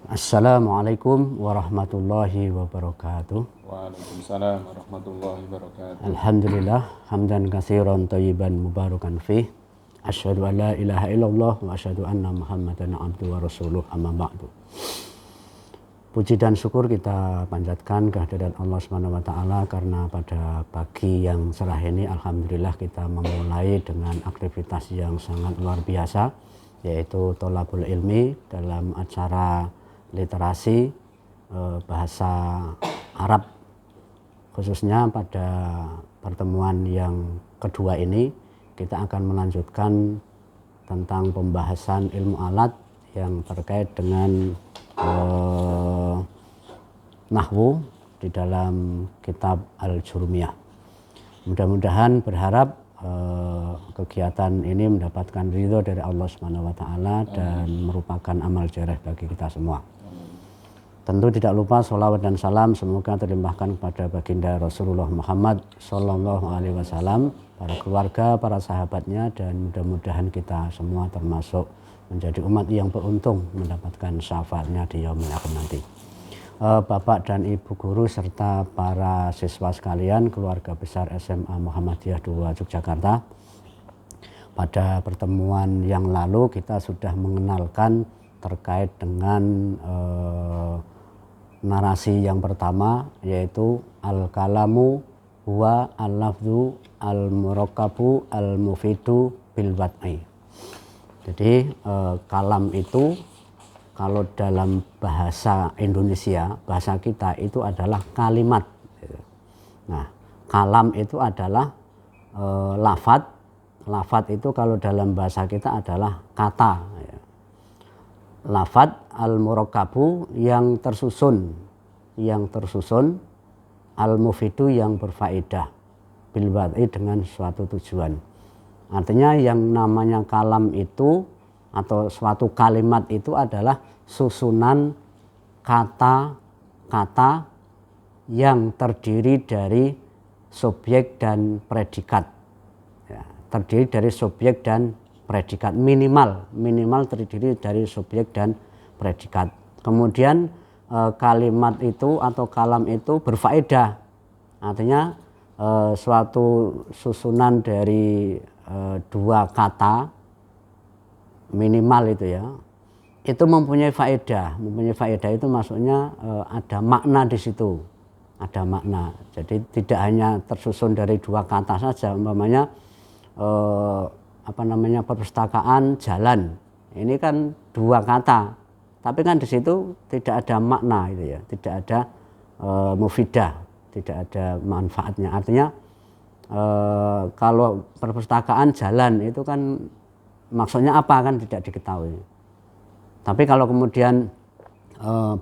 Assalamualaikum warahmatullahi wabarakatuh. Waalaikumsalam warahmatullahi wabarakatuh. Alhamdulillah hamdan katsiran thayyiban mubarakan fih. Asyhadu an la ilaha illallah wa asyhadu anna Muhammadan abduhu wa rasuluh, amma ba'du. Puji dan syukur kita panjatkan kehadirat Allah Subhanahu wa taala karena pada pagi yang cerah ini alhamdulillah kita memulai dengan aktivitas yang sangat luar biasa, yaitu tholabul ilmi dalam acara literasi bahasa Arab. Khususnya pada pertemuan yang kedua ini kita akan melanjutkan tentang pembahasan ilmu alat yang terkait dengan nahwu di dalam kitab Al-Jurmiyah. Mudah-mudahan berharap kegiatan ini mendapatkan ridho dari Allah Subhanahu wa taala dan merupakan amal jareh bagi kita semua. Tentu tidak lupa sholawat dan salam semoga terlimpahkan kepada baginda Rasulullah Muhammad Sallallahu Alaihi Wasallam, para keluarga, para sahabatnya, dan mudah-mudahan kita semua termasuk menjadi umat yang beruntung mendapatkan syafaatnya di yaumil akhir nanti. Bapak dan Ibu guru serta para siswa sekalian, keluarga besar SMA Muhammadiyah 2 Yogyakarta. Pada pertemuan yang lalu kita sudah mengenalkan terkait dengan narasi yang pertama, yaitu al-kalamu huwa al-lafzu al-murakkabu al-mufidu bil wad'i. Jadi kalam itu kalau dalam bahasa Indonesia, bahasa kita itu adalah kalimat. Nah, kalam itu adalah lafadz. Lafadz itu kalau dalam bahasa kita adalah kata. Lafadz al-murakkabu yang tersusun, al-mufidu yang berfaedah, bil wad'i dengan suatu tujuan. Artinya yang namanya kalam itu atau suatu kalimat itu adalah susunan kata-kata yang terdiri dari subjek dan predikat. Ya, terdiri dari subjek dan predikat, minimal terdiri dari subjek dan predikat. Kemudian kalimat itu atau kalam itu berfaedah, artinya suatu susunan dari dua kata minimal itu ya, itu mempunyai faedah itu maksudnya ada makna di situ, ada makna. Jadi tidak hanya tersusun dari dua kata saja, umpamanya perpustakaan jalan, ini kan dua kata, tapi kan di situ tidak ada makna itu ya, tidak ada mufidah, tidak ada manfaatnya. Artinya kalau perpustakaan jalan itu kan maksudnya apa kan tidak diketahui. Tapi kalau kemudian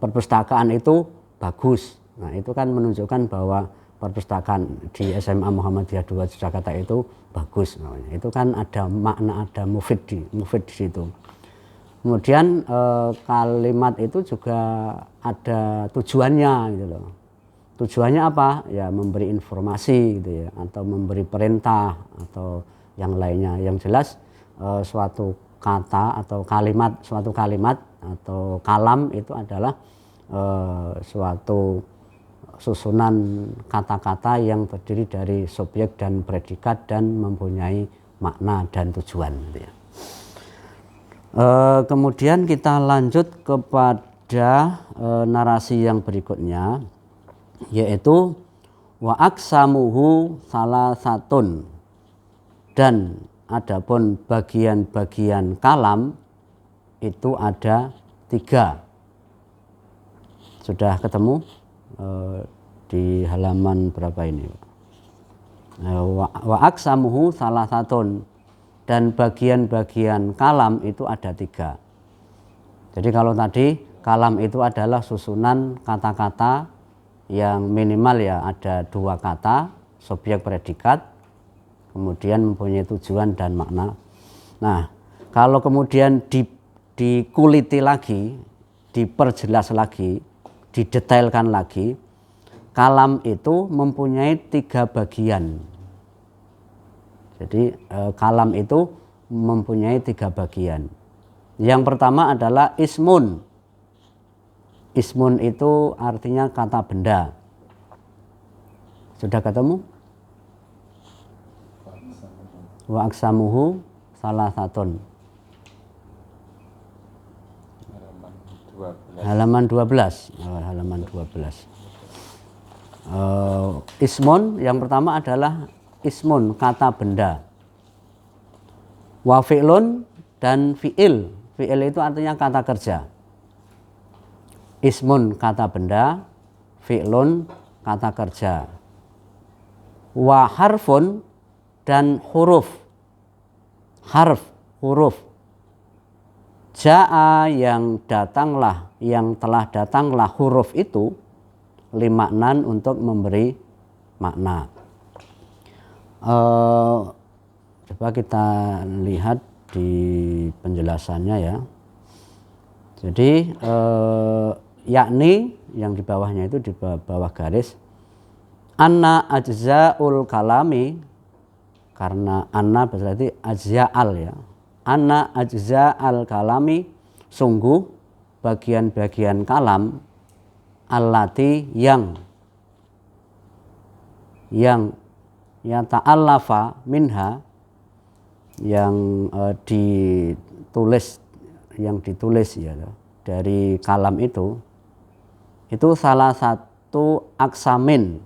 perpustakaan itu bagus, nah itu kan menunjukkan bahwa perpustakaan di SMA Muhammadiyah 2 Jakarta itu bagus namanya. Itu kan ada makna, ada mufid di situ. Kemudian kalimat itu juga ada tujuannya gitu loh. Tujuannya apa? Ya memberi informasi gitu ya, atau memberi perintah atau yang lainnya. Yang jelas suatu kata atau suatu kalimat atau kalam itu adalah suatu susunan kata-kata yang terdiri dari subjek dan predikat dan mempunyai makna dan tujuan gitu ya. Kemudian kita lanjut kepada narasi yang berikutnya, yaitu wa aksamuhu salasatun, dan adapun bagian-bagian kalam itu ada 3. Sudah ketemu di halaman berapa ini? Wa aksamuhu salasatun, dan bagian-bagian kalam itu ada 3. Jadi kalau tadi kalam itu adalah susunan kata-kata yang minimal ya ada 2 kata, subjek predikat, kemudian mempunyai tujuan dan makna. Nah, kalau kemudian dikuliti lagi, diperjelas lagi, didetailkan lagi, kalam itu mempunyai 3 bagian. Jadi kalam itu mempunyai 3 bagian. Yang pertama adalah ismun. Ismun itu artinya kata benda. Sudah ketemu? Wa aksamuhu salasatun. Halaman 12. Halaman 12. Ismun yang pertama adalah ismun, kata benda. Wa fi'lun dan fi'il. Fi'il itu artinya kata kerja. Ismun kata benda, fi'lun kata kerja. Wa harfun dan huruf. Harf, huruf. Ja'a yang datanglah, yang telah datanglah huruf itu limaknan untuk memberi makna. Coba kita lihat di penjelasannya ya. Jadi yakni yang di bawahnya itu di bawah garis anna ajza'ul kalami, karena anna berarti ajza'al ya. Anna ajza'al kalami, sungguh bagian-bagian kalam allati yang ya ta'allafa minha, yang ditulis ya dari kalam itu salah satu aksamin,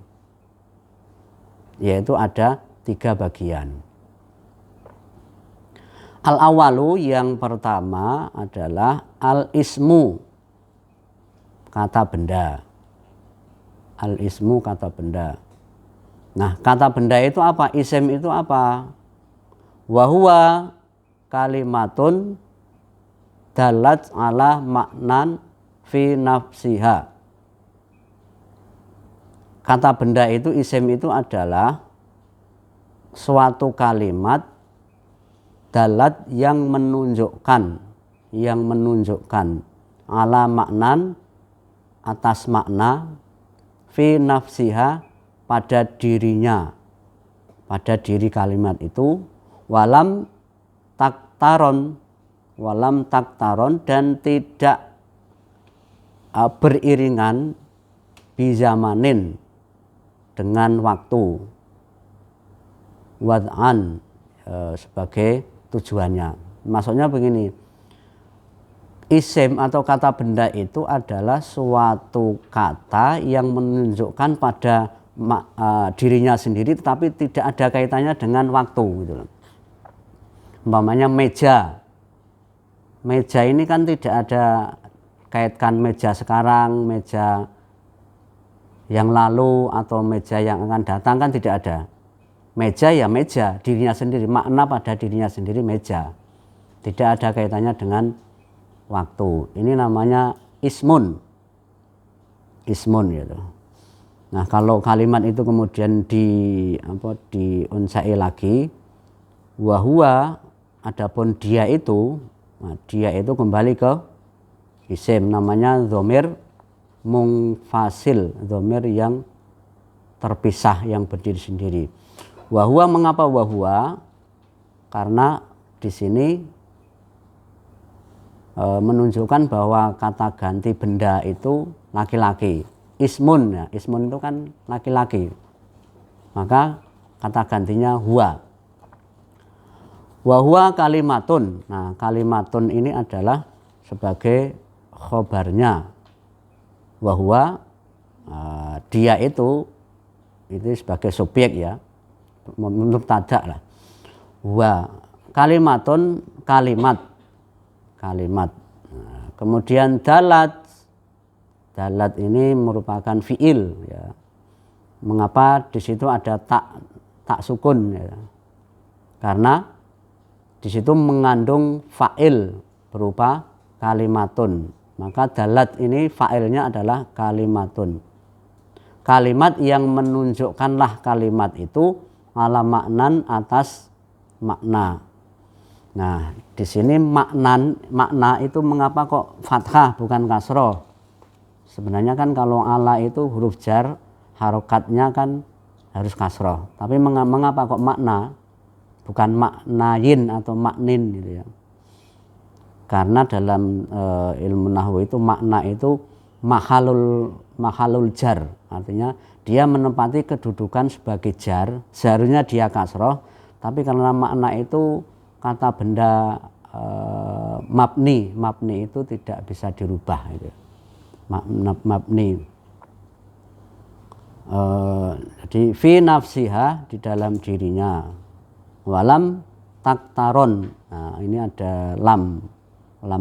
yaitu ada 3 bagian. Al-awalu yang pertama adalah al-ismu, kata benda. Al-ismu kata benda. Nah, kata benda itu apa? Isim itu apa? Wahuwa kalimatun dalat ala maknan fi nafsiha. Kata benda itu, isim itu adalah suatu kalimat dalat yang menunjukkan ala maknan, atas makna, fi nafsiha, pada dirinya, pada diri kalimat itu, walam taktaron dan tidak beriringan bizamanin dengan waktu, wad'an sebagai tujuannya. Maksudnya begini, isim atau kata benda itu adalah suatu kata yang menunjukkan pada dirinya sendiri, tetapi tidak ada kaitannya dengan waktu gitu loh. Umpamanya meja ini kan tidak ada kaitkan meja sekarang, meja yang lalu, atau meja yang akan datang, kan tidak ada. Meja ya meja, dirinya sendiri, makna pada dirinya sendiri meja, tidak ada kaitannya dengan waktu. Ini namanya ismun gitu. Nah, kalau kalimat itu kemudian diunsai lagi, wahua, adapun dia itu, nah, dia itu kembali ke isim, namanya dhamir mungfasil, dhamir yang terpisah, yang berdiri sendiri. Wahua, mengapa wahua? Karena di sini menunjukkan bahwa kata ganti benda itu laki-laki. Ismun ya, ismun itu kan laki-laki, maka kata gantinya huwa. Wahua kalimatun. Nah, kalimatun ini adalah sebagai khobarnya. Wahua, dia itu sebagai subjek ya, untuk tadak lah. Wa kalimatun, kalimat. Nah, kemudian dalat ini merupakan fiil ya. Mengapa di situ ada tak sukun ya? Karena di situ mengandung fa'il berupa kalimatun. Maka dalat ini fa'ilnya adalah kalimatun. Kalimat yang menunjukkanlah kalimat itu ala maknan, atas makna. Nah, di sini makna itu mengapa kok fathah bukan kasroh? Sebenarnya kan kalau ala itu huruf jar, harokatnya kan harus kasroh. Tapi mengapa kok makna, bukan maknayin atau maknin gitu ya? Karena dalam ilmu nahwu itu makna itu mahalul jar, artinya dia menempati kedudukan sebagai jar, seharusnya dia kasroh, tapi karena makna itu kata benda mabni itu tidak bisa dirubah gitu. Mabni jadi fi nafsiha, di dalam dirinya, walam taktaron. Nah, ini ada lam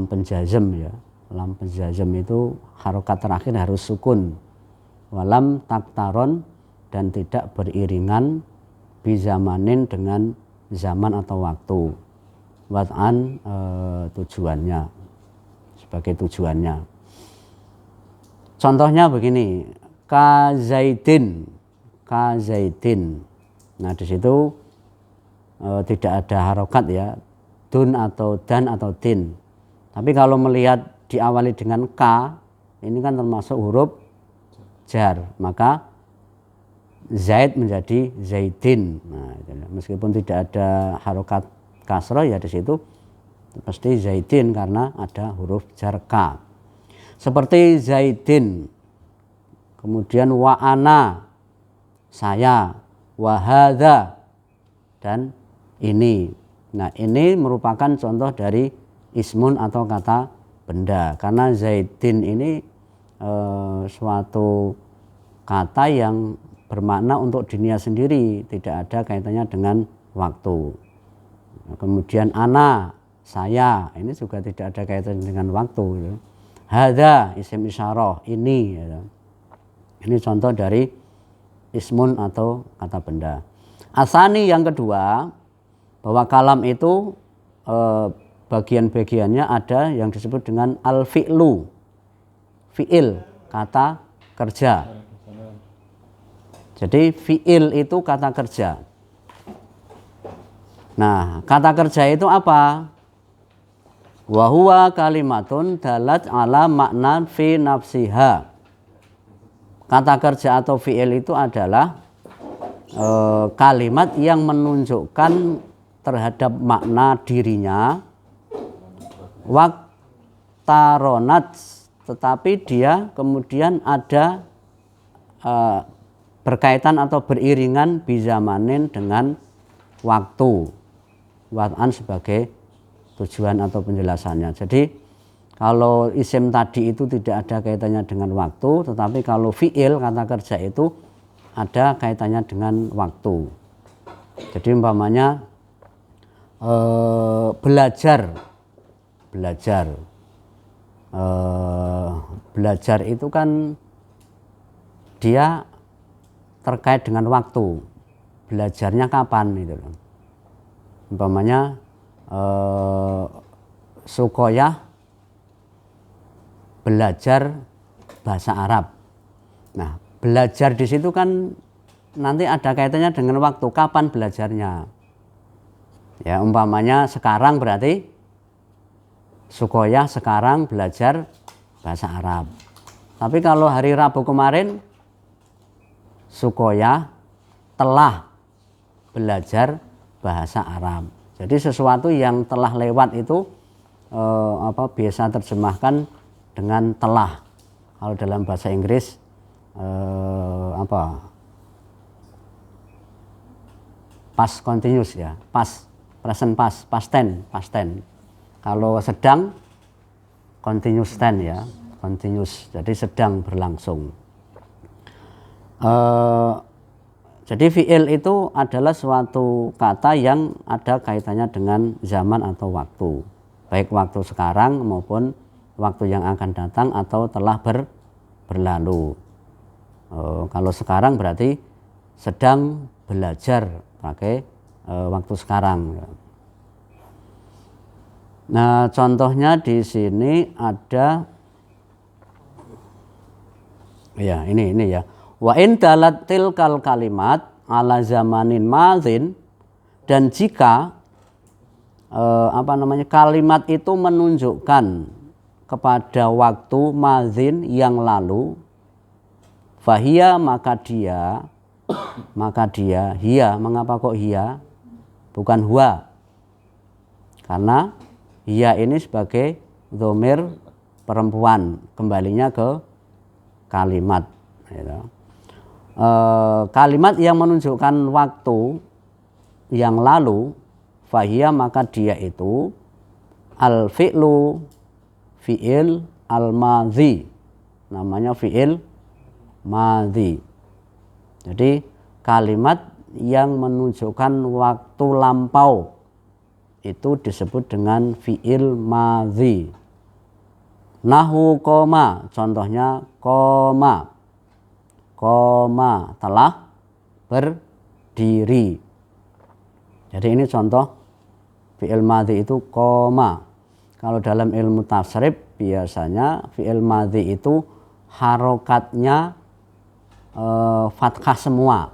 penjazm ya. Lam penjazm itu harokat terakhir harus sukun. Walam taktaron, dan tidak beriringan bizamanin, dengan zaman atau waktu. Wat'an tujuannya, sebagai tujuannya. Contohnya begini, ka zaidin. Nah, di situ tidak ada harokat ya, dun atau dan atau tin. Tapi kalau melihat diawali dengan ka, ini kan termasuk huruf jar, maka zaid menjadi zaidin. Nah, meskipun tidak ada harokat kasroh ya, di situ pasti zaidin karena ada huruf jar ka. Seperti zaidin, kemudian wa ana, saya, wa hadza, dan ini. Nah, ini merupakan contoh dari ismun atau kata benda, karena zaidin ini suatu kata yang bermakna untuk dirinya sendiri, tidak ada kaitannya dengan waktu. Kemudian ana, saya, ini juga tidak ada kaitannya dengan waktu gitu. Hadza isim isyarah, ini gitu. Ini contoh dari ismun atau kata benda. Asani, yang kedua, bahwa kalam itu bagian-bagiannya ada yang disebut dengan al-fi'lu, fi'il, kata kerja. Jadi fi'il itu kata kerja. Nah, kata kerja itu apa? Wa huwa kalimatun dalat ala makna fi nafsiha. Kata kerja atau fi'il itu adalah kalimat yang menunjukkan terhadap makna dirinya, waktaronat, tetapi dia kemudian ada berkaitan atau beriringan bizamanin, dengan waktu, wat'an sebagai tujuan atau penjelasannya. Jadi kalau isim tadi itu tidak ada kaitannya dengan waktu, tetapi kalau fi'il, kata kerja, itu ada kaitannya dengan waktu. Jadi umpamanya belajar itu kan dia terkait dengan waktu. Belajarnya kapan gitu loh. Umpamanya Sukoyah belajar bahasa Arab. Nah, belajar di situ kan nanti ada kaitannya dengan waktu, kapan belajarnya. Ya, umpamanya sekarang berarti Sukoyah sekarang belajar bahasa Arab. Tapi kalau hari Rabu kemarin Sukoyah telah belajar bahasa Arab. Jadi sesuatu yang telah lewat itu biasa terjemahkan dengan telah. Kalau dalam bahasa Inggris past continuous ya, past tense. Kalau sedang continuous tense ya, continuous. Jadi sedang berlangsung. Jadi fi'il itu adalah suatu kata yang ada kaitannya dengan zaman atau waktu, baik waktu sekarang maupun waktu yang akan datang atau telah berlalu. Kalau sekarang berarti sedang belajar pakai waktu sekarang. Nah, contohnya di sini ada ya ini ya. Wa in dalat tilkal kalimat ala zamanin madzin, dan jika kalimat itu menunjukkan kepada waktu madzin yang lalu, fahia, maka dia hiya. Mengapa kok hiya bukan huwa? Karena hiya ini sebagai dhamir perempuan, kembalinya ke kalimat. Gitu. Kalimat yang menunjukkan waktu yang lalu, fahiyya maka dia itu al-fi'lu, fi'il al-madhi, namanya fi'il madhi. Jadi kalimat yang menunjukkan waktu lampau itu disebut dengan fi'il madhi. Nahu koma, contohnya koma, koma telah berdiri. Jadi ini contoh fi'il madhi itu koma. Kalau dalam ilmu tasrif biasanya fi'il madhi itu harokatnya fathah semua,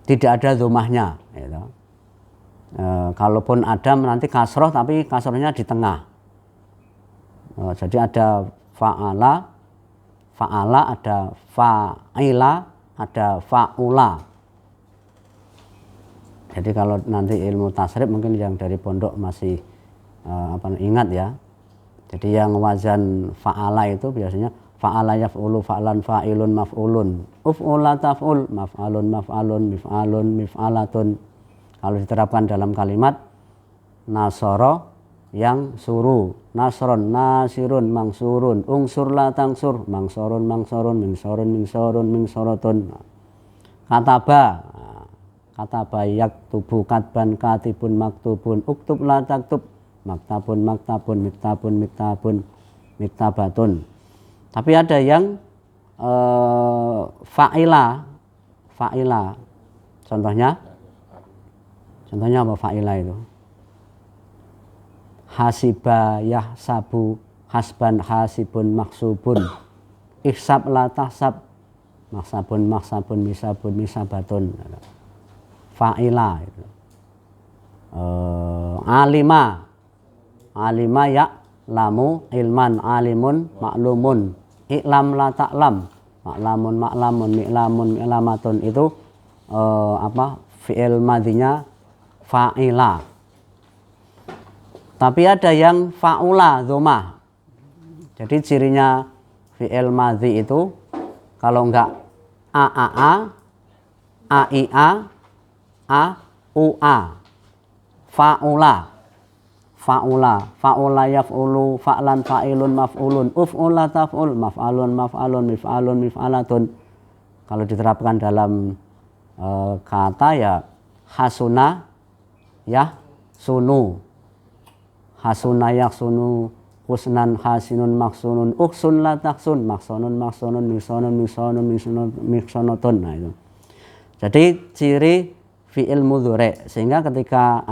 tidak ada dhammahnya. Gitu. Kalaupun ada nanti kasroh, tapi kasrohnya di tengah. Jadi ada fa'ala, ada fa'ila, ada fa'ula. Jadi kalau nanti ilmu tasrif mungkin yang dari pondok masih ingat ya. Jadi yang wazan fa'ala itu biasanya fa'ala yaf'ulu, fa'lan fa'ilun maf'ulun, uf'ula taf'ul, maf'alun maf'alun, mif'alun mif'alatun. Kalau diterapkan dalam kalimat nasoro yang suruh, nasron nasirun mangsurun, ungsur la tangsur, mangsorun mangsorun, mingsorun mingsorun, mingsorotun. Kataba, kataba yaktubu katban katibun maktubun, uktub la taktub, maktabun maktabun, miktabun miktabun, miktabatun. Tapi ada yang fa'ila, fa'ila. Contohnya apa fa'ila itu? Hasiba yahsabu, hasban hasibun maksubun, ihsab la tahsab, maksabun maksabun, misabun misabatun. Fa'ila itu. Alima, alima ya lamu ilman, alimun maklumun, iklam la ta'lam, maklamun maklamun, mi'lamun mi'lamatun. Itu fi'il madhinya fa'ila. Tapi ada yang fa'ula dhammah. Jadi cirinya fi'il madhi itu kalau enggak a'a'a, a'i'a, a'u'a, fa'ula, fa'ula, fa'ula yaf'ulu, fa'lan fa'ilun maf'ulun, uf'ula taf'ul, maf'alun maf'alun, mif'alun mif'alatun. Kalau diterapkan dalam kata ya hasuna ya sunu, hasuna yaksunu, husnan hasinun maksunun, uksun la taksun, maksonun maksonun, miksonun miksonun, miksonotun. Nah itu. Jadi ciri fi'il mudhari, sehingga ketika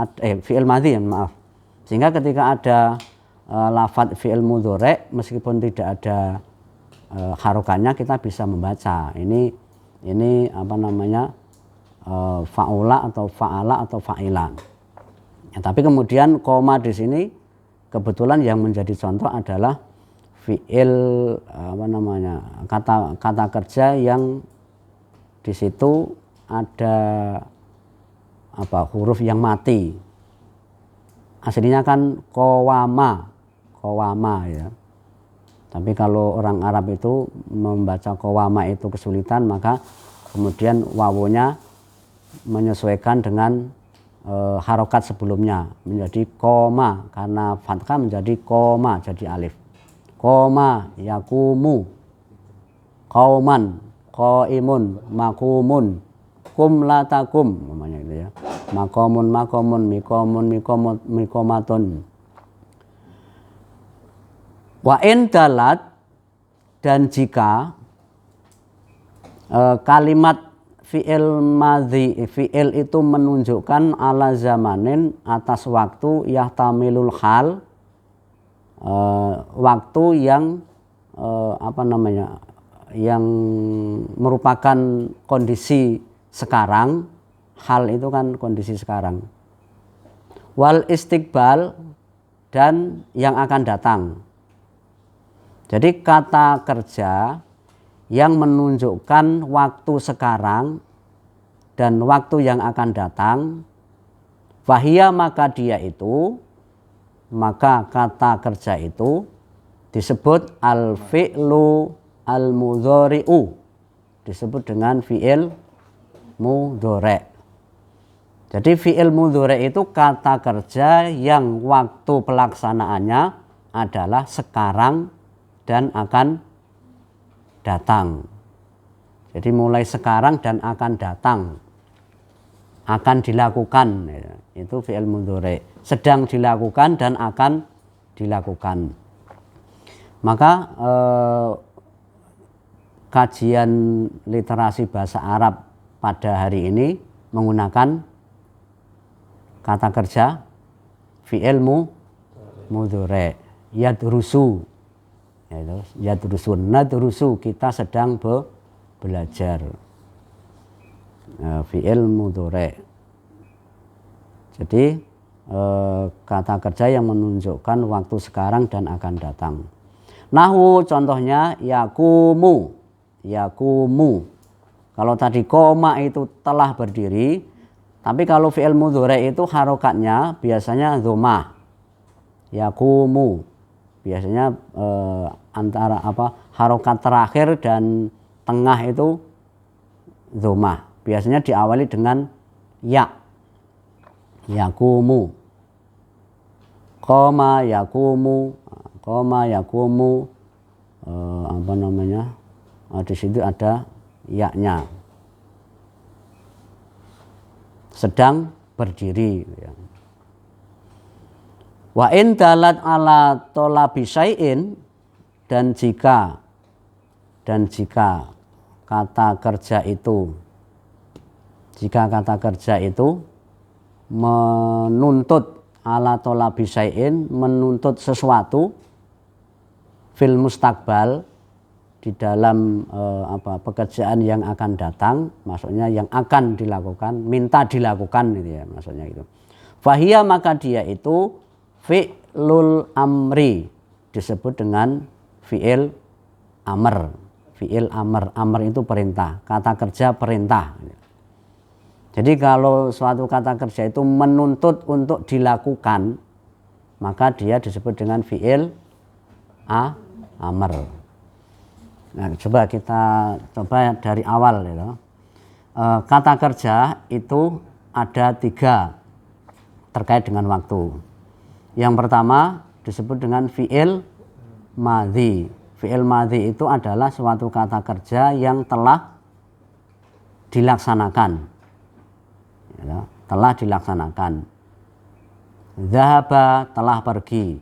fi'il madhi ya, maaf. Sehingga ketika ada lafadz fi'il mudhari meskipun tidak ada harokatnya kita bisa membaca. Ini apa namanya? Fa'ula atau fa'ala atau fa'ilan. Ya, tapi kemudian koma di sini kebetulan yang menjadi contoh adalah fi'il kata kerja yang di situ ada huruf yang mati. Aslinya kan kowama ya. Tapi kalau orang Arab itu membaca kowama itu kesulitan, maka kemudian wawunya menyesuaikan dengan harokat sebelumnya menjadi koma, karena fathah menjadi koma, jadi alif. Koma yakumu, qauman, qaimun, makumun, kum la takum, namanya gitu ya. Makomun makomun, mikomun mikomatun. Wa in dalat, dan jika kalimat fi'il madhi, fi'il itu menunjukkan ala zamanin, atas waktu, yahtamilul hal, waktu yang yang merupakan kondisi sekarang. Hal itu kan kondisi sekarang. Wal istiqbal, dan yang akan datang. Jadi kata kerja yang menunjukkan waktu sekarang dan waktu yang akan datang, fahiyya maka dia itu, maka kata kerja itu disebut al-fi'lu al-mudhari'u disebut dengan fi'il mudhari'. Jadi fi'il mudhari' itu kata kerja yang waktu pelaksanaannya adalah sekarang dan akan datang. Jadi mulai sekarang dan akan datang, akan dilakukan, itu fi'il mudhari'. Sedang dilakukan dan akan dilakukan. Maka kajian literasi bahasa Arab pada hari ini menggunakan kata kerja fi'il mudhari'. Yadrusu, yadrusun, nadrusu, kita sedang belajar. Fi'il mudhari'. Jadi kata kerja yang menunjukkan waktu sekarang dan akan datang. Nahwu contohnya yakumu. Yakumu. Kalau tadi koma itu telah berdiri, tapi kalau fi'il mudhari' itu harokatnya biasanya dhammah. Yakumu. Biasanya antara harokat terakhir dan tengah itu dhammah. Biasanya diawali dengan ya. Yakumu. Qoma yakumu. Qoma yakumu. Di situ ada ya-nya. Sedang berdiri. Wa in dalat ala thalabi syai'in, dan jika kata kerja itu menuntut ala thalabi syai'in, menuntut sesuatu fil mustaqbal, di dalam pekerjaan yang akan datang, maksudnya yang akan dilakukan, minta dilakukan gitu ya, maksudnya itu. Fahiyya, maka dia itu fi'lul amri, disebut dengan fi'il amr. Fi'il amr, amr itu perintah, kata kerja perintah. Jadi kalau suatu kata kerja itu menuntut untuk dilakukan, maka dia disebut dengan fi'il amr. Nah, coba dari awal gitu. Kata kerja itu ada 3 terkait dengan waktu. Yang pertama disebut dengan fi'il madhi. Fi'il madhi itu adalah suatu kata kerja yang telah dilaksanakan. Ya, telah dilaksanakan. Zahaba, telah pergi.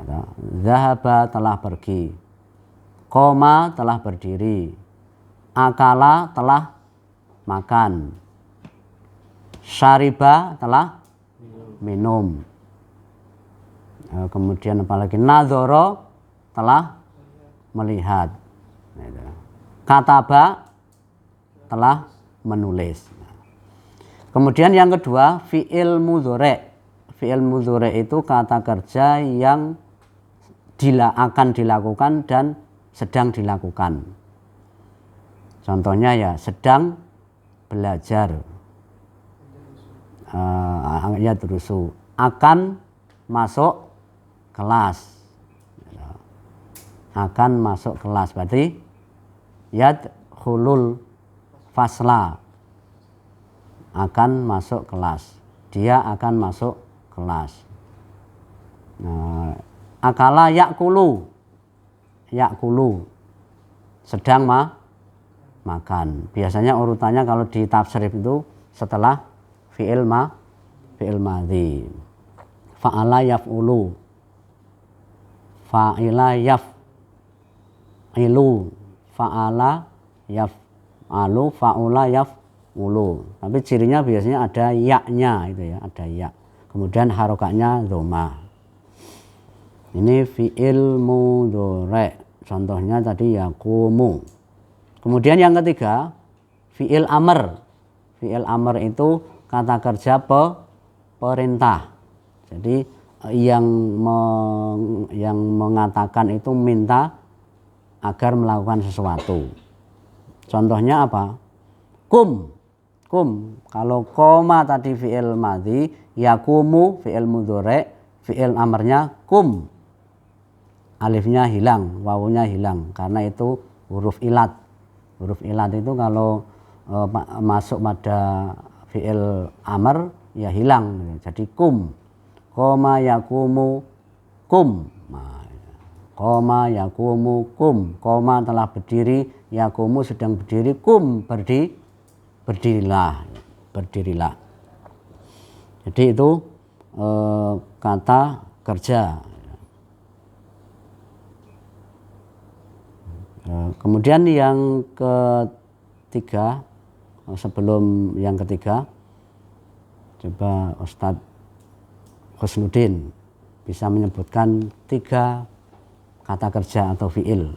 Ya, zahaba, telah pergi. Qoma, telah berdiri. Akala, telah makan. Syariba, telah minum. Kemudian apalagi nadhara, telah melihat. Kataba, telah menulis. Kemudian yang kedua fi'il mudhari'. Fi'il mudhari' itu kata kerja yang akan dilakukan dan sedang dilakukan. Contohnya ya, sedang belajar. Yadrusu, akan masuk kelas. Akan masuk kelas, berarti yadkhulul fasla, akan masuk kelas. Dia akan masuk kelas. Akala yakulu. Yakulu, sedang makan. Biasanya urutannya kalau di tafsir itu setelah fi'il madhi. Fa'ala yaf'ulu. Fa'ila yaf'ilu. Fa'ala yaf'alu. Fa'ula yaf'ulu. Tapi cirinya biasanya ada ya-nya itu ya, ada ya. Kemudian harokatnya dhammah. Ini fi'il mudhari'. Contohnya tadi yaqumu. Kemudian yang ketiga fi'il amr. Fi'il amr itu kata kerja perintah. Jadi yang mengatakan itu minta agar melakukan sesuatu. Contohnya apa? Kum. Kalau koma tadi fi'il madhi, yaqumu fi'il mudhari', fi'il amrnya kum. alifnya hilang, wawunya hilang karena itu huruf ilat. Huruf ilat itu kalau masuk pada fi'il amr ya hilang, jadi kum. Qoma yakumu kum. Qoma yakumu kum. Qoma telah berdiri, yakumu sedang berdiri, kum berdirilah. Berdirilah. Jadi itu kata kerja. Kemudian yang ketiga, sebelum yang ketiga, coba Ustadz Husnuddin bisa menyebutkan 3 kata kerja atau fi'il.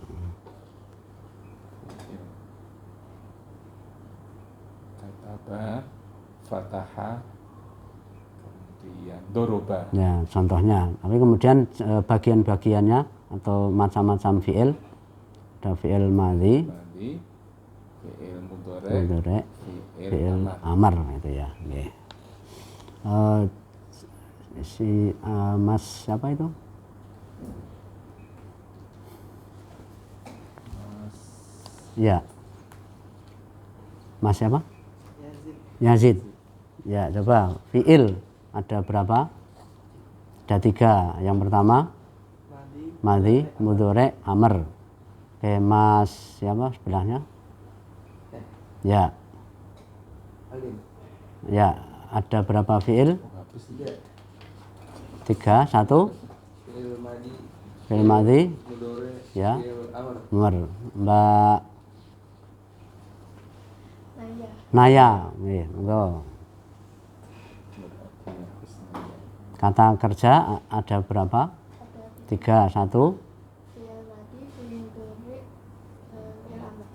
Kataba, fataha, kemudian doroba. Ya, contohnya. Tapi kemudian bagian-bagiannya atau macam-macam fi'il. Ada fi'il madhi, fi'il mudhari', fi'il amr itu ya. Okay. Si Mas siapa itu? Ya. Mas siapa? Yazid. Ya, coba fi'il ada berapa? Ada 3. Yang pertama madhi, mudhari', amr. Oke, Mas siapa sebelahnya? Ya. Ya, ada berapa fi'il? 3, 1. Fi'il madhi. Ya. Amr. Mbak Naya. Monggo. Kata kerja ada berapa? 3, 1.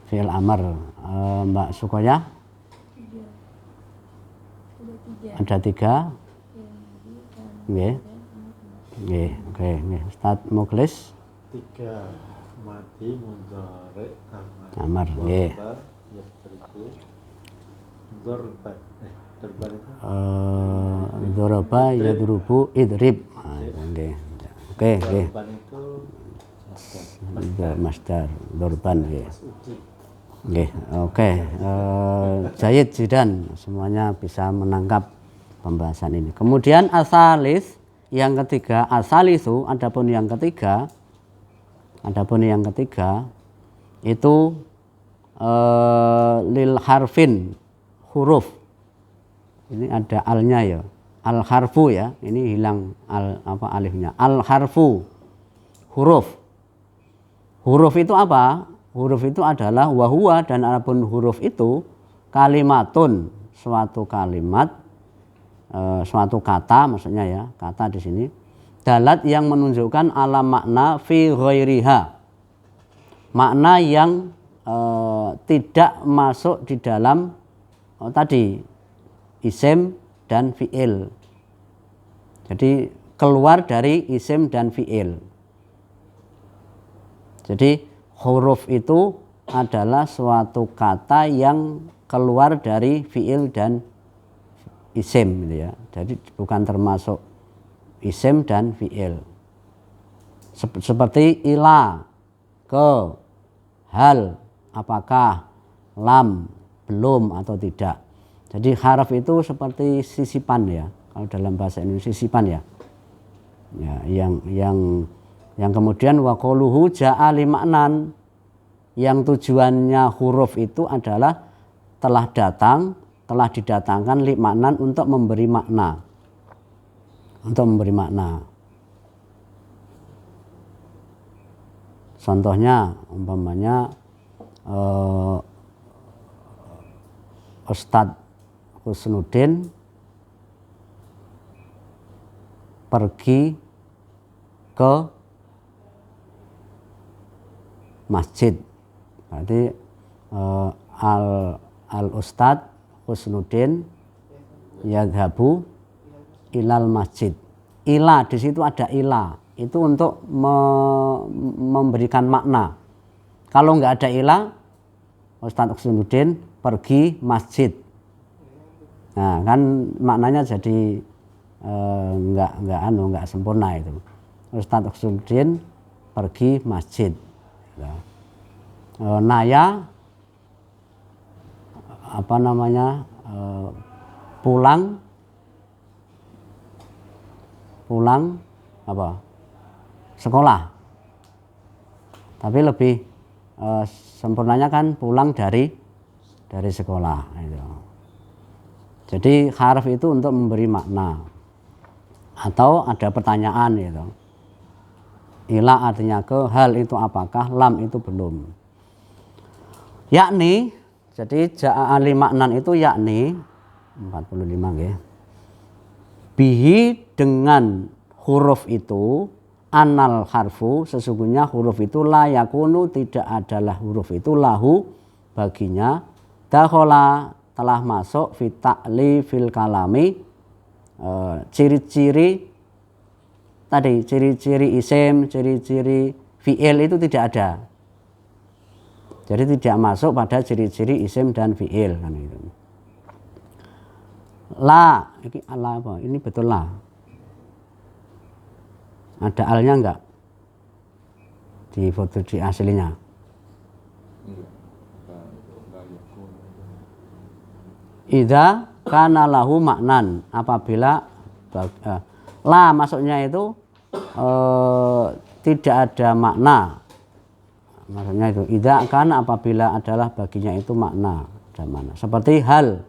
Fi'il amr. Mbak Sukoya? Ada 3. Nggih. Nggih, oke, nggih. Ustaz Mukhlis? 3 mati mudhari' amr. Nggih. Dzaraba yadrubu idrib. Nggih. Oke, nggih. Masdar dorban nggih. Nggih, oke. Jayid Zidan, semuanya bisa menangkap pembahasan ini. Kemudian asalis yang ketiga, asalisu adapun yang ketiga itu lil harfin, huruf. Ini ada alnya ya. Al harfu ya. Ini hilang alifnya. Al harfu, huruf. Huruf itu apa? Huruf itu adalah wahuwa, dan adapun huruf itu kalimatun, suatu kalimat, suatu kata maksudnya ya, kata di sini. Dalat yang menunjukkan ala makna fi ghairiha. Makna yang tidak masuk di dalam tadi isim dan fi'il. Jadi keluar dari isim dan fi'il. Jadi huruf itu adalah suatu kata yang keluar dari fi'il dan isim gitu ya. Jadi bukan termasuk isim dan fi'il. Seperti ila, ke, hal, apakah, lam, belum atau tidak. Jadi haraf itu seperti sisipan ya. Kalau dalam bahasa Indonesia sisipan ya. Ya, yang kemudian waqaluhu ja'a li ma'nan, yang tujuannya huruf itu adalah telah didatangkan li ma'nan, untuk memberi makna. Untuk memberi makna. Contohnya umpamanya Ustadz Husnuddin pergi ke masjid. Berarti al Ustadz Husnuddin yadhabu ilal masjid. Ila, di situ ada ila. Itu untuk memberikan makna. Kalau nggak ada ila, Ustadz Husnuddin pergi masjid. Nah, kan maknanya jadi nggak sempurna itu. Ustadz Husnuddin pergi masjid. Naya pulang sekolah. Tapi lebih sempurnanya kan pulang dari sekolah. Jadi harf itu untuk memberi makna atau ada pertanyaan gitu. Ila artinya ke, hal itu apakah, lam itu belum. Yakni, jadi ja'a limaknan itu yakni 45 ya. Bihi dengan huruf itu, anal harfu, sesungguhnya huruf itu la yakunu, tidak adalah huruf itu lahu baginya, dakhala telah masuk fi ta'li fil kalami, ciri-ciri tadi, ciri-ciri isim, ciri-ciri fi'il itu tidak ada. Jadi tidak masuk pada ciri-ciri isim dan fi'il kan itu. La, ini ala apa? Ini betul la. Ada alnya enggak? Di foto di aslinya. Idza kana lahu maknan, apabila la masuknya itu tidak ada makna. Maksudnya itu idza kana apabila adalah baginya itu makna, ada makna. Seperti hal,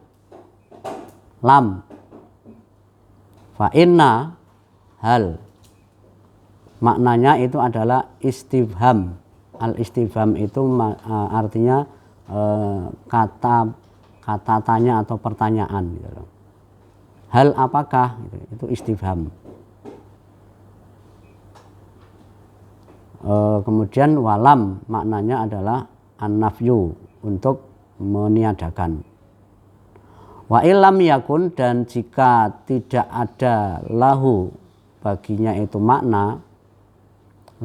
lam, fa inna, hal. Maknanya itu adalah istifham. Al istifham itu artinya kata tanya atau pertanyaan gitu. Hal apakah itu istifham. Kemudian walam maknanya adalah an-nafyu, untuk meniadakan. Wa illam yakun, dan jika tidak ada lahu baginya itu makna,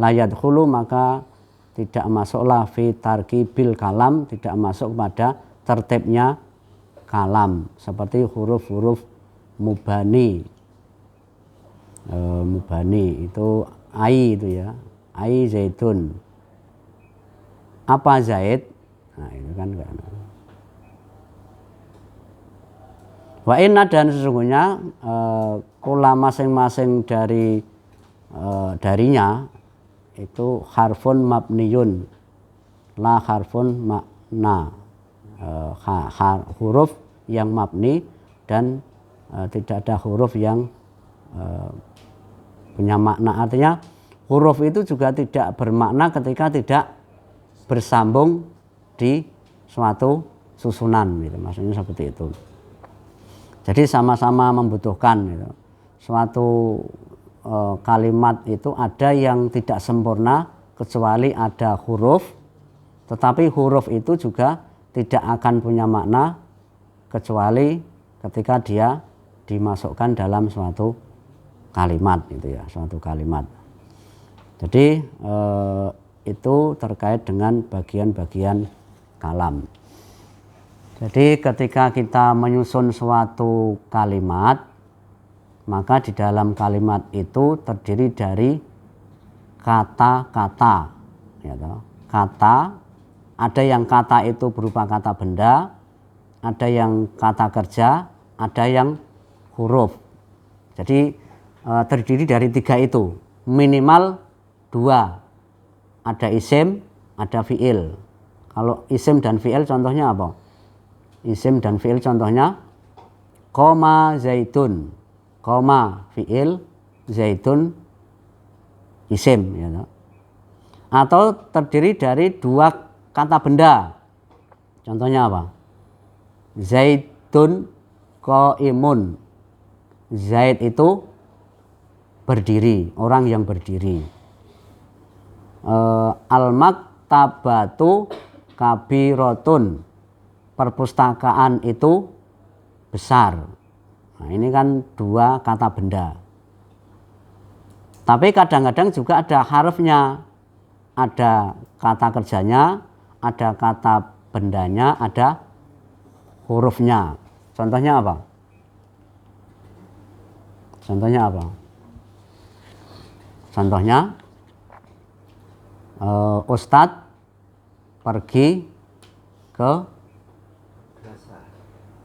la yadkhulu, maka tidak masuklah fi tarkibil kalam, tidak masuk pada tertibnya kalam, seperti huruf-huruf mubani. Mubani itu ai itu ya, ai zaitun. Apa zaid? Nah itu kan enggak. Wa inna, dan sesungguhnya kula masing-masing darinya itu harfun mabniyun, la harfun makna, huruf yang mabni dan tidak ada huruf yang punya makna. Artinya huruf itu juga tidak bermakna ketika tidak bersambung di suatu susunan gitu. Maksudnya seperti itu. Jadi sama-sama membutuhkan gitu. Suatu kalimat itu ada yang tidak sempurna kecuali ada huruf, tetapi huruf itu juga tidak akan punya makna kecuali ketika dia dimasukkan dalam suatu kalimat gitu ya, suatu kalimat. Jadi itu terkait dengan bagian-bagian kalam. Jadi ketika kita menyusun suatu kalimat, maka di dalam kalimat itu terdiri dari kata-kata. Ya, kata, ada yang kata itu berupa kata benda, ada yang kata kerja, ada yang huruf. Jadi terdiri dari 3 itu, minimal 2, ada isim, ada fi'il. Kalau isim dan fi'il contohnya apa? Isim dan fi'il contohnya koma zaitun, koma fi'il, zaitun isim ya. Atau terdiri dari 2 kata benda, contohnya apa? Zaitun qaimun, zaid itu berdiri, orang yang berdiri. Al-maktabatu kabiratun, perpustakaan itu besar. Nah, ini kan 2 kata benda. Tapi kadang-kadang juga ada harfnya, ada kata kerjanya, ada kata bendanya, ada hurufnya. Contohnya apa? Contohnya apa? Contohnya Ustadz pergi ke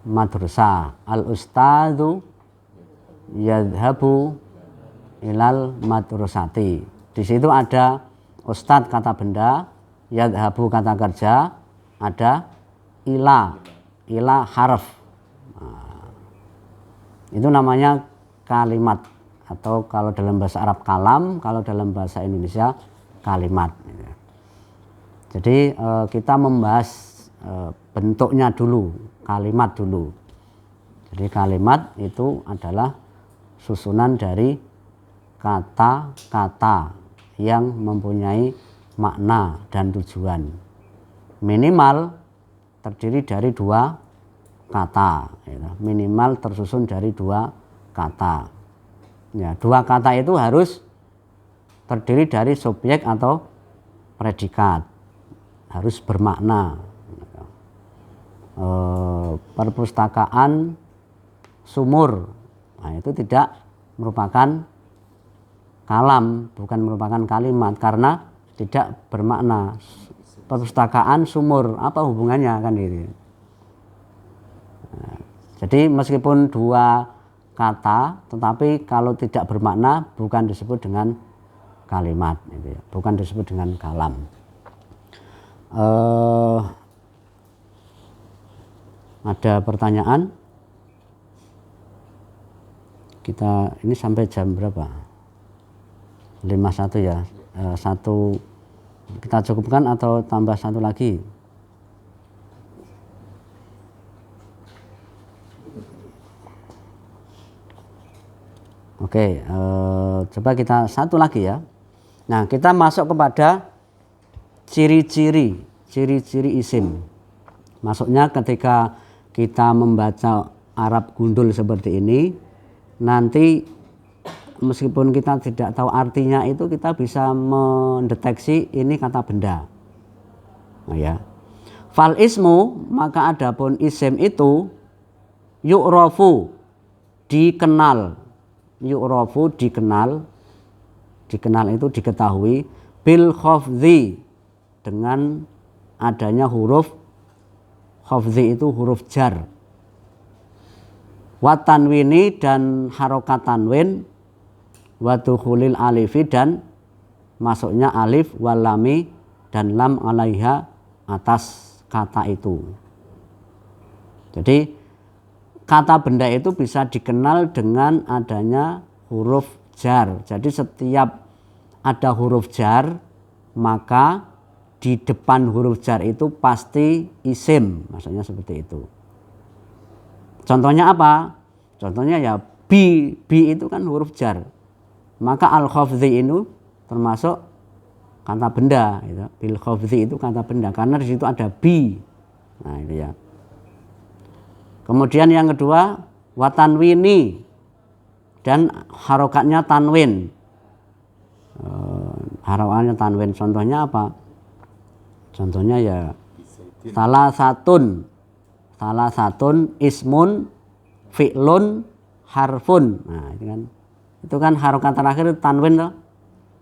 madrasah. Al-ustadzu yadhabu ilal madrasati. Di situ ada ustadz kata benda, yadhabu kata kerja, ada ila harf. Nah, itu namanya kalimat, atau kalau dalam bahasa Arab kalam, kalau dalam bahasa Indonesia kalimat. Jadi kita membahas bentuknya dulu, kalimat dulu. Jadi kalimat itu adalah susunan dari kata-kata yang mempunyai makna dan tujuan. Minimal terdiri dari 2 kata, minimal tersusun dari 2 kata. Ya, 2 kata itu harus terdiri dari subjek atau predikat, harus bermakna. Perpustakaan sumur, nah itu tidak merupakan kalam, bukan merupakan kalimat karena tidak bermakna. Perpustakaan sumur, apa hubungannya kan gitu. Nah, jadi meskipun 2 kata, tetapi kalau tidak bermakna bukan disebut dengan kalimat, gitu ya. Bukan disebut dengan kalam. Ada pertanyaan? Kita ini sampai jam berapa? 51 ya. Satu kita cukupkan atau tambah 1 lagi? Oke, coba kita 1 lagi ya. Nah, kita masuk kepada ciri-ciri isim. Maksudnya ketika kita membaca Arab gundul seperti ini, nanti meskipun kita tidak tahu artinya itu kita bisa mendeteksi ini kata benda. Nah, ya. Fal ismu, maka adapun isim itu yu'rafu, dikenal. Yu'rafu dikenal itu diketahui, bil khafdhi, dengan adanya huruf khafdhi itu huruf jar, wa tanwini dan harokat tanwin, wa dukhulil alifi dan masuknya alif, wal lami dan lam alaiha atas kata itu. Jadi kata benda itu bisa dikenal dengan adanya huruf jar. Jadi setiap ada huruf jar, maka di depan huruf jar itu pasti isim, maksudnya seperti itu. Contohnya apa? Contohnya ya bi itu kan huruf jar. Maka al-khafdhi itu termasuk kata benda, gitu. Bil khafdhi itu kata benda karena di situ ada bi. Nah, itu ya. Kemudian yang kedua, wa tanwini, dan harokatnya tanwin. Harokatnya tanwin, contohnya apa? Contohnya ya salah satun ismun fi'lun harfun. Nah, itu kan harokat terakhir tanwin toh.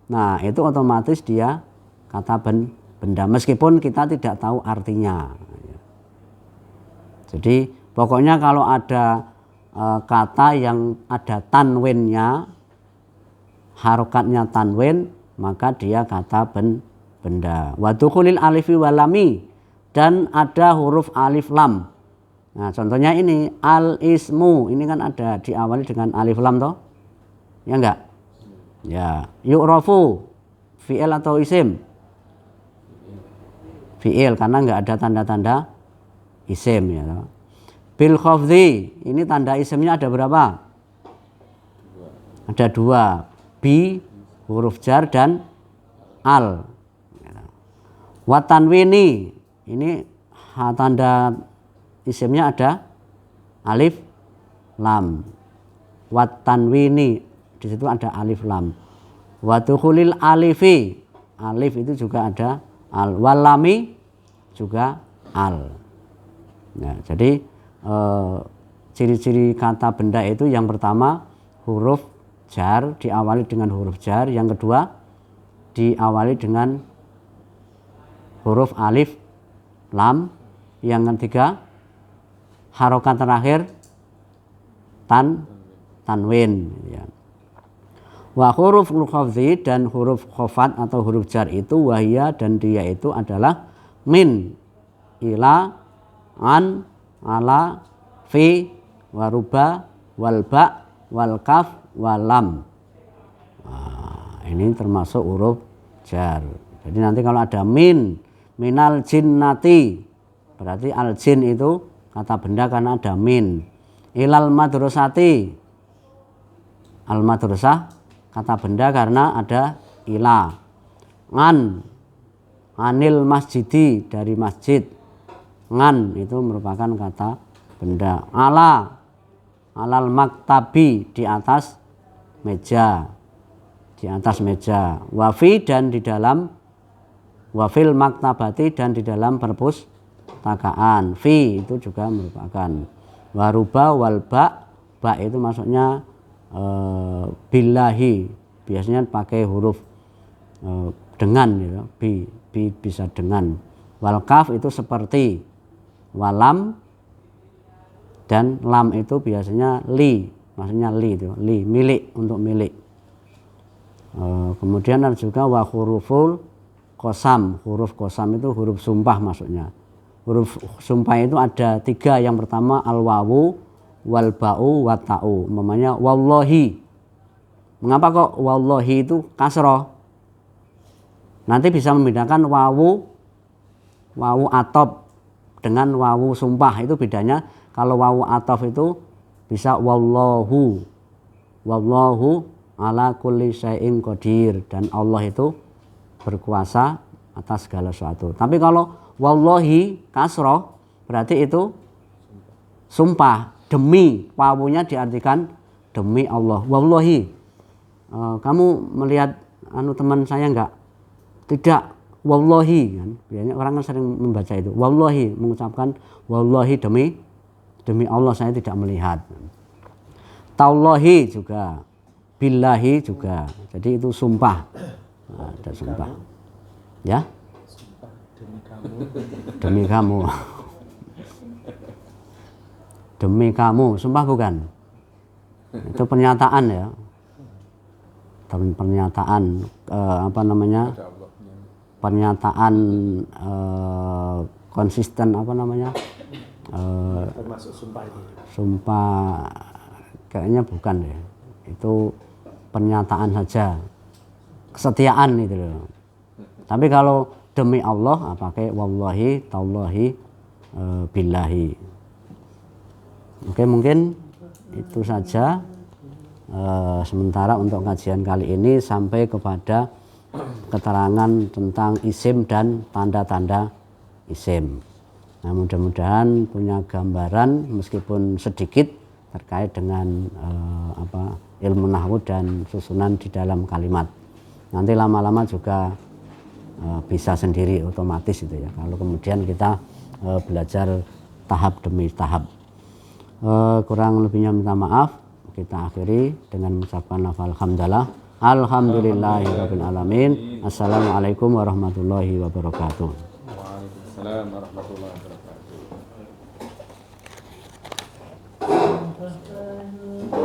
Nah, itu otomatis dia kata benda meskipun kita tidak tahu artinya. Jadi pokoknya kalau ada kata yang ada tanwinnya, harokatnya tanwin, maka dia kata benda. Wa dukhulil alifi wal lami, dan ada huruf alif lam. Nah, contohnya ini al ismu, ini kan ada diawali dengan alif lam toh? Ya enggak? Ya, yu'rafu fi'il atau isim? Fi'il karena enggak ada tanda-tanda isim ya toh. Bil khafdhi, ini tanda isimnya ada berapa? Ada 2, bi huruf jar dan al. Wa tanwini, ini tanda isimnya ada alif lam. Wa tanwini, di situ ada alif lam. Wa dukhulil alifi, alif itu juga ada al. Wal lami juga al. Nah, jadi ciri-ciri kata benda itu yang pertama huruf jar, diawali dengan huruf jar. Yang kedua diawali dengan huruf alif lam. Yang ketiga harokat terakhir tanwin ya. Wa huruf khafdhi, dan huruf khafat atau huruf jar itu wahya, dan dia itu adalah min, ila, an, ala, fi, waruba, walba, walkaf, walam. Nah, ini termasuk huruf jar. Jadi nanti kalau ada min, minal jinnati, berarti al jin itu kata benda karena ada min. Ilal madrasati, al madrasah kata benda karena ada ila. Anil masjidi, dari masjid. Ngan itu merupakan kata benda. Alal maktabi, di atas meja. Di atas meja. Wafi, dan di dalam. Wafil maktabati, dan di dalam perpustakaan. Fi itu juga merupakan. Waruba walba, ba itu maksudnya billahi, biasanya pakai huruf dengan gitu. Bi bisa dengan. Walkaf itu seperti. Walam, dan lam itu biasanya li, maksudnya li itu, li milik, untuk milik. Kemudian ada juga wa huruful qasam. Huruf qasam itu huruf sumpah maksudnya. Huruf sumpah itu ada 3. Yang pertama al wawu, wal ba'u, wa ta'u. Umpamanya wallahi. Mengapa kok wallahi itu kasroh? Nanti bisa membedakan wawu atop dengan wawu sumpah. Itu bedanya. Kalau wawu atop itu bisa wallahu ala kulli syai'in qadir, dan Allah itu berkuasa atas segala sesuatu. Tapi kalau wallahi kasroh berarti itu sumpah. Demi, wawunya diartikan demi Allah. Wallahi, kamu melihat teman saya enggak? Tidak, wallahi kan. Biasanya orang kan sering membaca itu. Wallahi, mengucapkan wallahi, demi Allah saya tidak melihat. Taullahi juga, billahi juga. Jadi itu sumpah. Nah, ada sumpah. Ya? Demi kamu. Demi kamu, sumpah bukan? Itu pernyataan ya. Pernyataan pernyataan konsisten termasuk sumpah ini. Sumpah kayaknya bukan ya. Itu pernyataan saja. Kesetiaan itu loh. Tapi kalau demi Allah pakai wallahi, taullahi, billahi. Oke, mungkin itu saja sementara untuk kajian kali ini, sampai kepada keterangan tentang isim dan tanda-tanda isim. Nah, mudah-mudahan punya gambaran meskipun sedikit terkait dengan ilmu nahwu dan susunan di dalam kalimat. Nanti lama-lama juga bisa sendiri otomatis itu ya, kalau kemudian kita belajar tahap demi tahap. Kurang lebihnya minta maaf. Kita akhiri dengan mengucapkan alhamdulillah. Alhamdulillahirabbil alamin. Assalamualaikum warahmatullahi wabarakatuh. Waalaikumsalam warahmatullahi wabarakatuh.